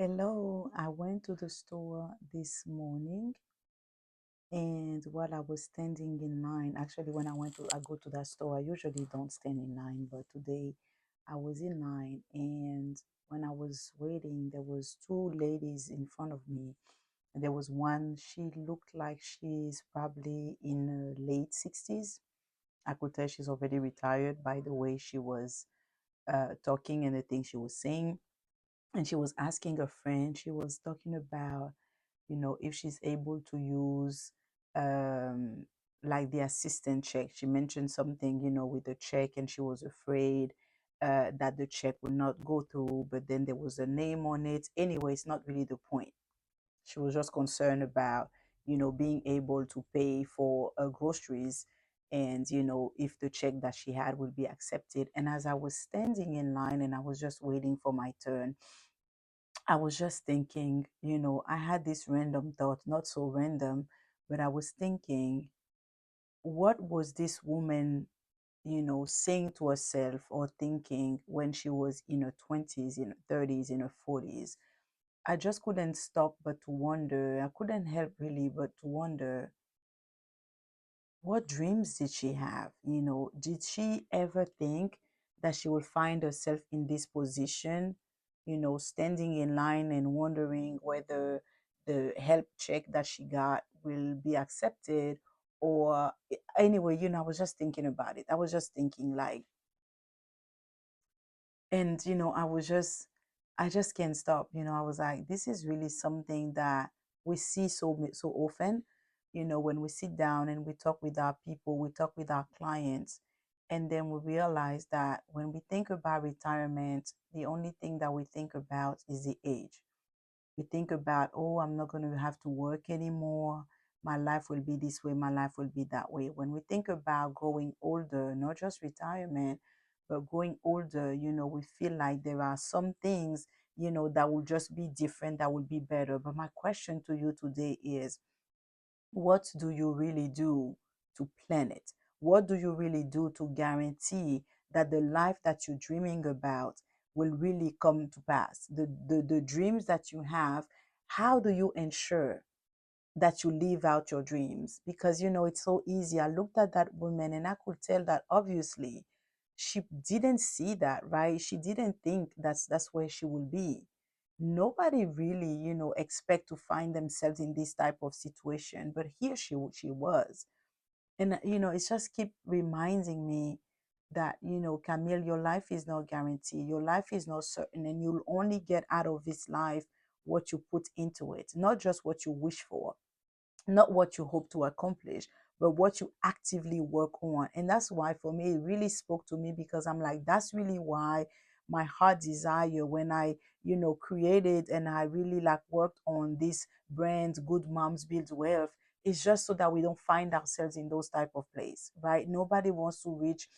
Hello, I went to the store this morning, and while I was standing in line, actually when I go to that store, I usually don't stand in line, but today I was in line, and when I was waiting, there was two ladies in front of me. And there was one, she looked like she's probably in her late 60s. I could tell she's already retired by the way she was talking and the things she was saying. And she was asking a friend, she was talking about, if she's able to use um like the assistant check. She mentioned something, with the check, and she was afraid that the check would not go through, but then there was a name on it. Anyway, it's not really the point. She was just concerned about, being able to pay for groceries, and if the check that she had would be accepted. And as I was standing in line and I was just waiting for my turn, I was just thinking, I had this random thought, not so random, but I was thinking, what was this woman, saying to herself or thinking when she was in her 20s, in her 30s, in her 40s? I just couldn't stop but to wonder. I couldn't help really but to wonder, what dreams did she have? Did she ever think that she would find herself in this position, standing in line and wondering whether the help check that she got will be accepted? Or anyway, I was just thinking about it. I was just thinking, like, and I just can't stop. I was like, this is really something that we see so often. When we sit down and we talk with our people, we talk with our clients, and then we realize that when we think about retirement, the only thing that we think about is the age. We think about, oh, I'm not going to have to work anymore. My life will be this way. My life will be that way. When we think about growing older, not just retirement, but growing older, we feel like there are some things, that will just be different, that will be better. But my question to you today is, what do you really do to plan it? What do you really do to guarantee that the life that you're dreaming about will really come to pass? The dreams that you have, how do you ensure that you live out your dreams? Because it's so easy. I looked at that woman and I could tell that obviously she didn't see that, right? She didn't think that's where she will be. Nobody really, expect to find themselves in this type of situation, but here she was. And it's just keep reminding me that, Camille, your life is not guaranteed, your life is not certain, and you'll only get out of this life what you put into it, not just what you wish for, not what you hope to accomplish, but what you actively work on. And that's why for me, it really spoke to me, because I'm like, that's really why my heart desire when I, created and I really like worked on this brand, Good Moms Build Wealth, is just so that we don't find ourselves in those type of place, right? Nobody wants to reach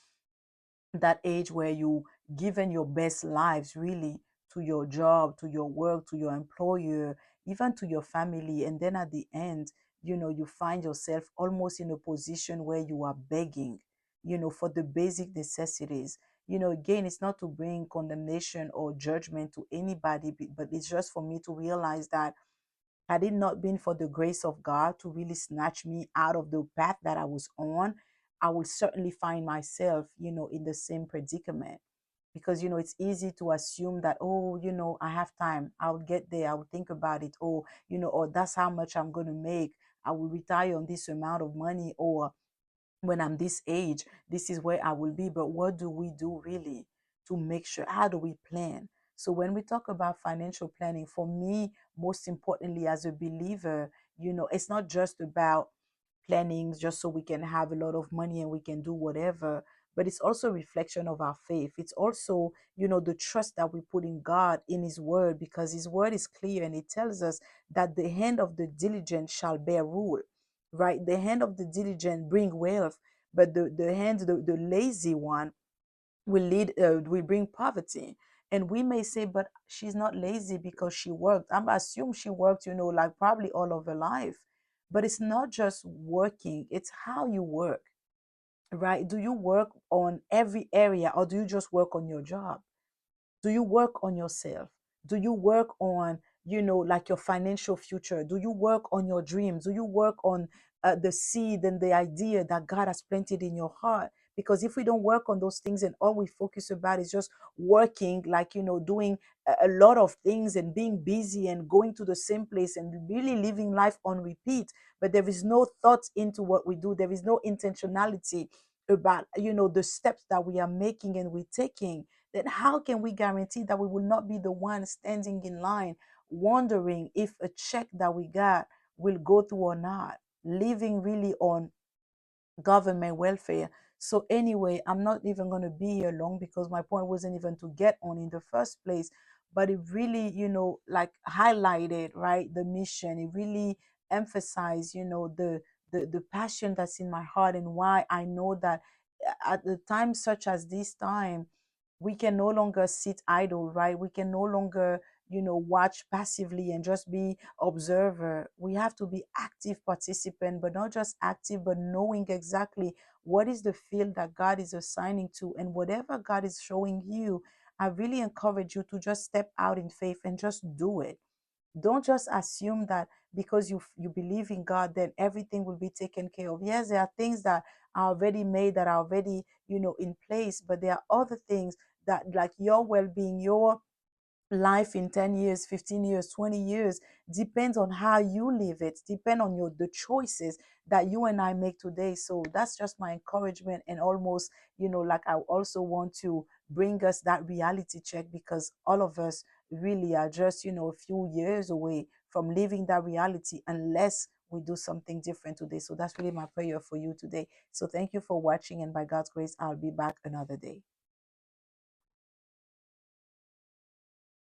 that age where you given your best lives really to your job, to your work, to your employer, even to your family, and then at the end, you find yourself almost in a position where you are begging, for the basic necessities. Again, it's not to bring condemnation or judgment to anybody, but it's just for me to realize that had it not been for the grace of God to really snatch me out of the path that I was on, I would certainly find myself, in the same predicament. Because, it's easy to assume that, oh, I have time. I'll get there. I'll think about it. Or, or that's how much I'm going to make. I will retire on this amount of money. Or when I'm this age, this is where I will be. But what do we do really to make sure? How do we plan? So when we talk about financial planning, for me, most importantly, as a believer, it's not just about planning just so we can have a lot of money and we can do whatever, but it's also a reflection of our faith. It's also, the trust that we put in God, in his word, because his word is clear and it tells us that the hand of the diligent shall bear rule, right? The hand of the diligent bring wealth, but the lazy one will bring poverty. And we may say, but she's not lazy because she worked. I'm assume she worked, like probably all of her life. But it's not just working, it's how you work, right? Do you work on every area, or do you just work on your job? Do you work on yourself? Do you work on, like your financial future? Do you work on your dreams? Do you work on the seed and the idea that God has planted in your heart? Because if we don't work on those things and all we focus about is just working, like, doing a lot of things and being busy and going to the same place and really living life on repeat, but there is no thought into what we do, there is no intentionality about, the steps that we are making and we're taking, then how can we guarantee that we will not be the one standing in line wondering if a check that we got will go through or not, living really on government welfare? So anyway, I'm not even going to be here long because my point wasn't even to get on in the first place, but it really, like highlighted, right, the mission. It really emphasized, the passion that's in my heart, and why I know that at the time such as this time, we can no longer sit idle, right? We can no longer, watch passively and just be observer. We have to be active participant, but not just active, but knowing exactly what is the field that God is assigning to, and whatever God is showing you, I really encourage you to just step out in faith and just do it. Don't just assume that because you believe in God, then everything will be taken care of. Yes, there are things that are already made, that are already, in place, but there are other things that, like your well-being, your life in 10 years, 15 years, 20 years, depends on how you live it, depend on the choices that you and I make today. So that's just my encouragement, and almost, like I also want to bring us that reality check, because all of us really are just, a few years away from living that reality, unless we do something different today. So that's really my prayer for you today. So thank you for watching, and by God's grace, I'll be back another day.